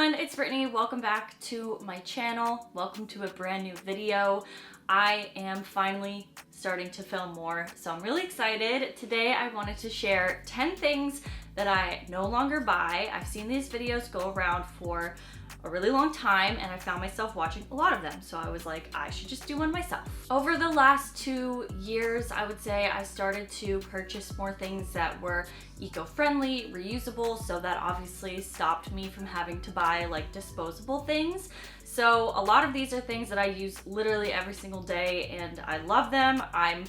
everyone, it's Brittany. Welcome back to my channel. Welcome to a brand new video. I am finally starting to film more, so I'm really excited. Today I wanted to share 10 things that I no longer buy. I've seen these videos go around for a really long time and I found myself watching a lot of them, so I was like, I should just do one myself. Over the last 2 years, I would say, I started to purchase more things that were eco-friendly, reusable, so that obviously stopped me from having to buy like disposable things. So a lot of these are things that I use literally every single day and I love them. I'm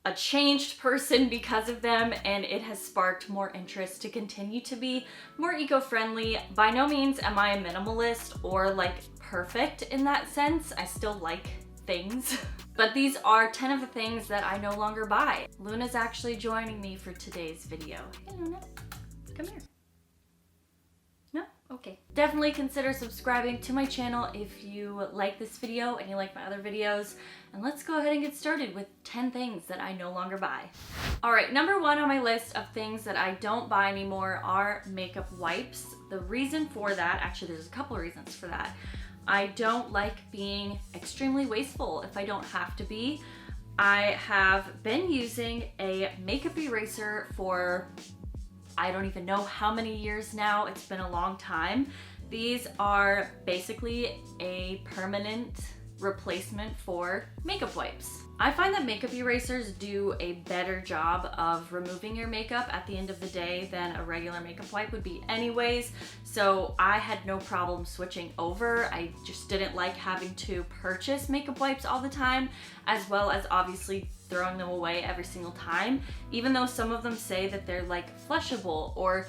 a changed person because of them, and it has sparked more interest to continue to be more eco-friendly. By no means am I a minimalist or like perfect in that sense. I still like things. But these are 10 of the things that I no longer buy. Luna's actually joining me for today's video. Hey Luna, come here. No? Okay. Definitely consider subscribing to my channel if you like this video and you like my other videos. And let's go ahead and get started with 10 things that I no longer buy. All right, number one on my list of things that I don't buy anymore are makeup wipes. The reason for that, actually there's a couple of reasons for that. I don't like being extremely wasteful if I don't have to be. I have been using a makeup eraser for I don't even know how many years now. It's been a long time. These are basically a permanent replacement for makeup wipes. I find that makeup erasers do a better job of removing your makeup at the end of the day than a regular makeup wipe would be anyways. So I had no problem switching over. I just didn't like having to purchase makeup wipes all the time, as well as obviously throwing them away every single time. Even though some of them say that they're like flushable or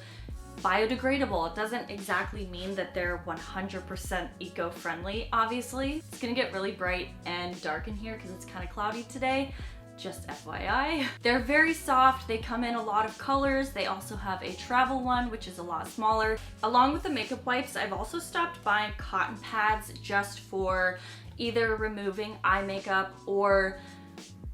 biodegradable, it doesn't exactly mean that they're 100% eco-friendly, obviously. It's gonna get really bright and dark in here because it's kind of cloudy today, just FYI. They're very soft, they come in a lot of colors. They also have a travel one, which is a lot smaller. Along with the makeup wipes, I've also stopped buying cotton pads just for either removing eye makeup or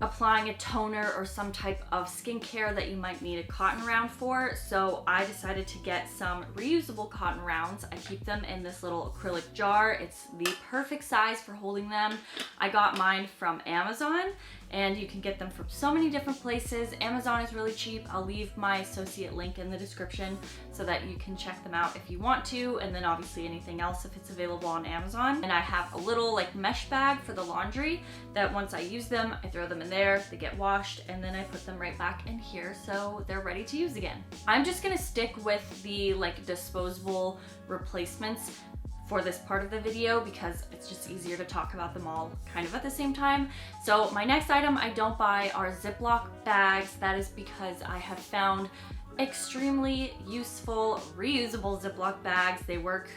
applying a toner or some type of skincare that you might need a cotton round for. So I decided to get some reusable cotton rounds. I keep them in this little acrylic jar. It's the perfect size for holding them. I got mine from Amazon, and you can get them from so many different places. Amazon is really cheap. I'll leave my associate link in the description so that you can check them out if you want to, and then obviously anything else if it's available on Amazon. And I have a little like mesh bag for the laundry that once I use them, I throw them in there, they get washed, and then I put them right back in here so they're ready to use again. I'm just gonna stick with the like disposable replacements for this part of the video because it's just easier to talk about them all kind of at the same time. So my next item I don't buy are Ziplock bags. That is because I have found extremely useful reusable Ziplock bags. They work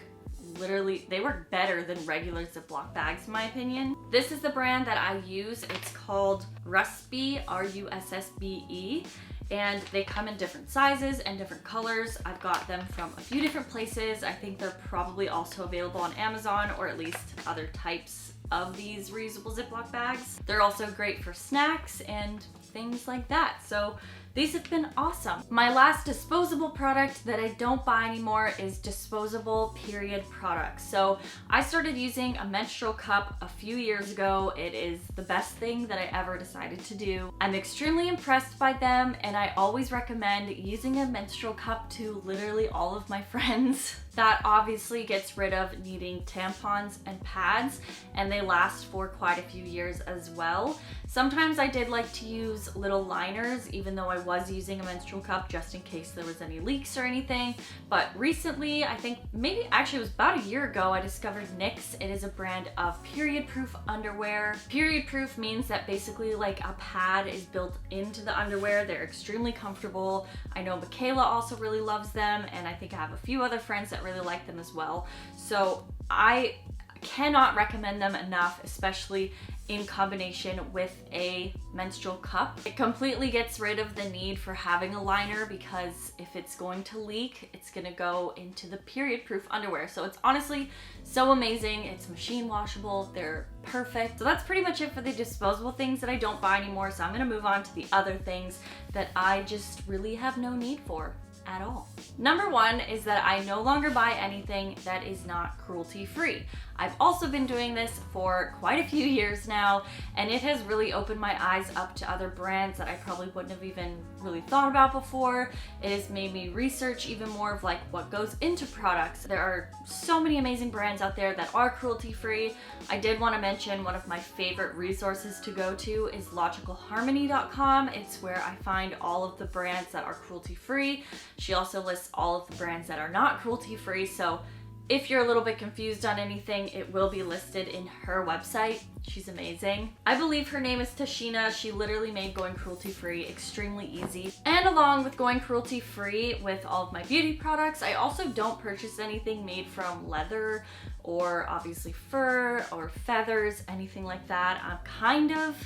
better than regular Ziplock bags in my opinion. This is the brand that I use. It's called Reusable, R-U-S-S-B-E. And they come in different sizes and different colors. I've got them from a few different places. I think they're probably also available on Amazon or at least other types of these reusable Ziploc bags. They're also great for snacks and things like that. So these have been awesome. My last disposable product that I don't buy anymore is disposable period products. So I started using a menstrual cup a few years ago. It is the best thing that I ever decided to do. I'm extremely impressed by them, and I always recommend using a menstrual cup to literally all of my friends. That obviously gets rid of needing tampons and pads, and they last for quite a few years as well. Sometimes I did like to use little liners, even though I was using a menstrual cup just in case there was any leaks or anything. But recently, I think maybe actually it was about a year ago, I discovered Knix. It is a brand of period-proof underwear. Period-proof means that basically like a pad is built into the underwear. They're extremely comfortable. I know Michaela also really loves them, and I think I have a few other friends that really like them as well. So I cannot recommend them enough, especially in combination with a menstrual cup. It completely gets rid of the need for having a liner because if it's going to leak, it's gonna go into the period-proof underwear. So it's honestly so amazing. It's machine washable, they're perfect. So that's pretty much it for the disposable things that I don't buy anymore. So I'm gonna move on to the other things that I just really have no need for. at all. Number one is that I no longer buy anything that is not cruelty-free. I've also been doing this for quite a few years now, and it has really opened my eyes up to other brands that I probably wouldn't have even really thought about before. It has made me research even more of like what goes into products. There are so many amazing brands out there that are cruelty-free. I did want to mention one of my favorite resources to go to is logicalharmony.com. It's where I find all of the brands that are cruelty-free. She also lists all of the brands that are not cruelty-free, so if you're a little bit confused on anything, it will be listed in her website. She's amazing. I believe her name is Tashina. She literally made going cruelty-free extremely easy. And along with going cruelty-free with all of my beauty products, I also don't purchase anything made from leather or obviously fur or feathers, anything like that. I'm kind of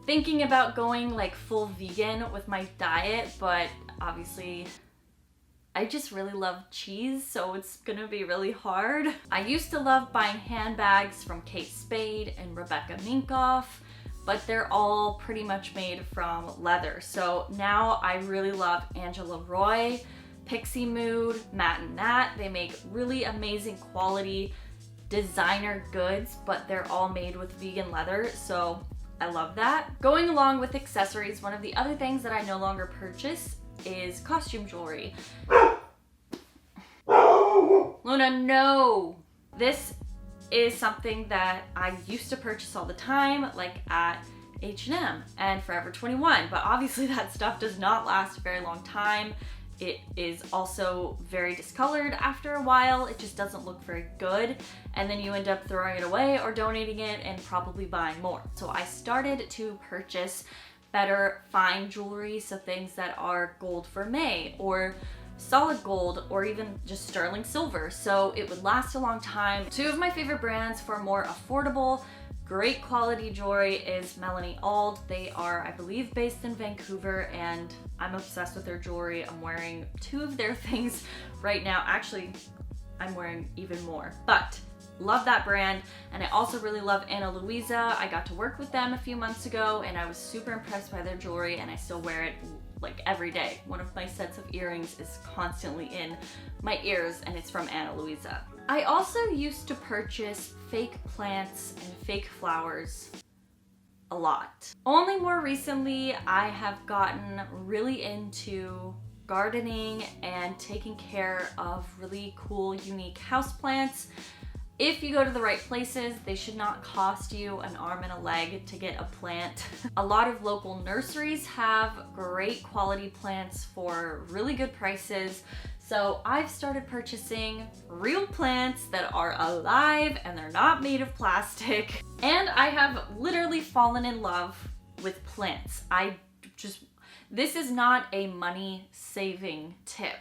thinking about going like full vegan with my diet, but obviously I just really love cheese, so it's gonna be really hard. I used to love buying handbags from Kate Spade and Rebecca Minkoff, but they're all pretty much made from leather. So now I really love Angela Roy, Pixie Mood, Matt and Nat. They make really amazing quality designer goods, but they're all made with vegan leather, so I love that. Going along with accessories, one of the other things that I no longer purchase is costume jewelry. Luna, no! This is something that I used to purchase all the time, like at H&M and Forever 21, but obviously that stuff does not last a very long time. It is also very discolored after a while. It just doesn't look very good. And then you end up throwing it away or donating it and probably buying more. So I started to purchase better fine jewelry, so things that are gold vermeil or solid gold or even just sterling silver, so it would last a long time. Two of my favorite brands for more affordable, great quality jewelry is Melanie Auld. They are, I believe, based in Vancouver, and I'm obsessed with their jewelry. I'm wearing two of their things right now. Actually, I'm wearing even more, but love that brand. And I also really love Ana Luisa. I got to work with them a few months ago and I was super impressed by their jewelry, and I still wear it like every day. One of my sets of earrings is constantly in my ears and it's from Ana Luisa. I also used to purchase fake plants and fake flowers a lot. Only more recently I have gotten really into gardening and taking care of really cool, unique houseplants. If you go to the right places, they should not cost you an arm and a leg to get a plant. A lot of local nurseries have great quality plants for really good prices. So I've started purchasing real plants that are alive and they're not made of plastic. And I have literally fallen in love with plants. This is not a money saving tip.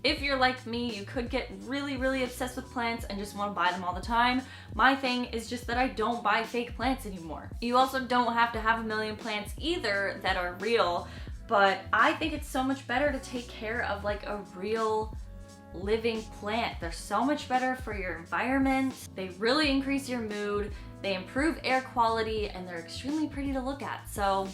If you're like me, you could get really, really obsessed with plants and just want to buy them all the time. My thing is just that I don't buy fake plants anymore. You also don't have to have a million plants either that are real, but I think it's so much better to take care of like a real living plant. They're so much better for your environment. They really increase your mood. They improve air quality and they're extremely pretty to look at. So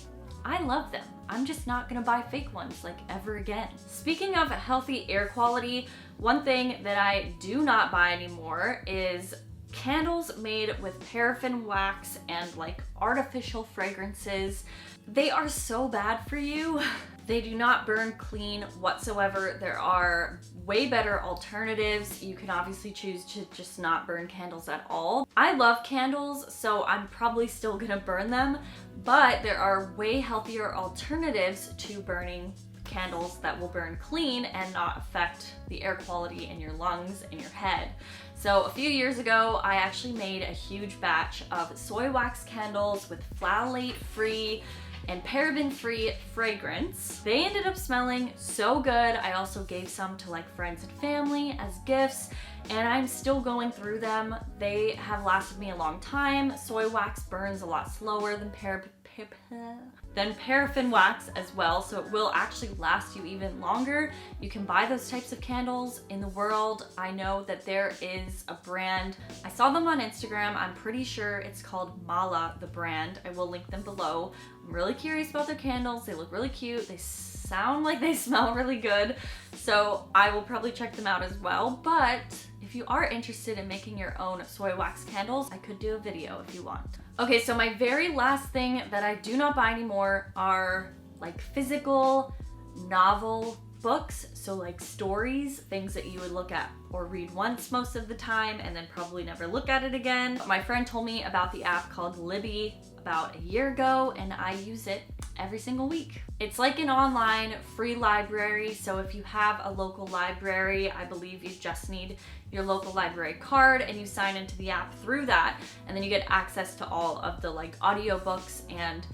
I love them. I'm just not gonna buy fake ones like ever again. Speaking of healthy air quality, one thing that I do not buy anymore is candles made with paraffin wax and like artificial fragrances. They are so bad for you. They do not burn clean whatsoever. There are way better alternatives. You can obviously choose to just not burn candles at all. I love candles, so I'm probably still gonna burn them, but there are way healthier alternatives to burning candles that will burn clean and not affect the air quality in your lungs and your head. So a few years ago, I actually made a huge batch of soy wax candles with phthalate-free and paraben-free fragrance. They ended up smelling so good. I also gave some to like friends and family as gifts, and I'm still going through them. They have lasted me a long time. Soy wax burns a lot slower than paraffin wax as well, so it will actually last you even longer. You can buy those types of candles in the world. I know that there is a brand, I saw them on Instagram, I'm pretty sure it's called Mala, the brand. I will link them below. I'm really curious about their candles. They look really cute. They sound like they smell really good, so I will probably check them out as well. But if you are interested in making your own soy wax candles, I could do a video if you want. Okay, so my very last thing that I do not buy anymore are like physical novel books, so like stories, things that you would look at or read once most of the time and then probably never look at it again. My friend told me about the app called Libby about a year ago, and I use it every single week. It's like an online free library, so if you have a local library, I believe you just need your local library card and you sign into the app through that, and then you get access to all of the like audiobooks and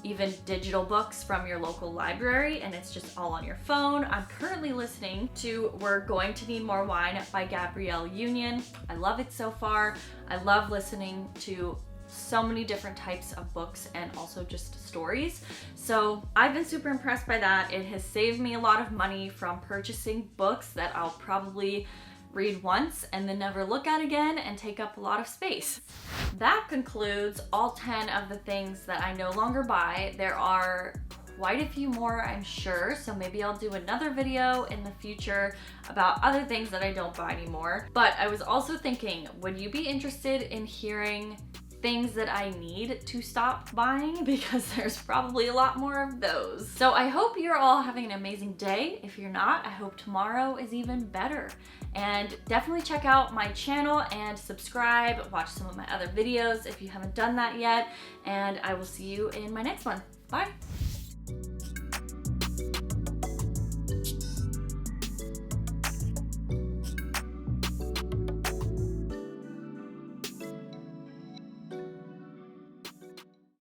even digital books from your local library, and it's just all on your phone. I'm currently listening to We're Going to Need More Wine by Gabrielle Union. I love it so far. I love listening to so many different types of books and also just stories. So I've been super impressed by that. It has saved me a lot of money from purchasing books that I'll probably read once and then never look at again and take up a lot of space. That concludes all 10 of the things that I no longer buy. There are quite a few more, I'm sure, so maybe I'll do another video in the future about other things that I don't buy anymore. But I was also thinking, would you be interested in hearing things that I need to stop buying? Because there's probably a lot more of those. So I hope you're all having an amazing day. If you're not, I hope tomorrow is even better. And definitely check out my channel and subscribe, watch some of my other videos if you haven't done that yet, and I will see you in my next one. Bye.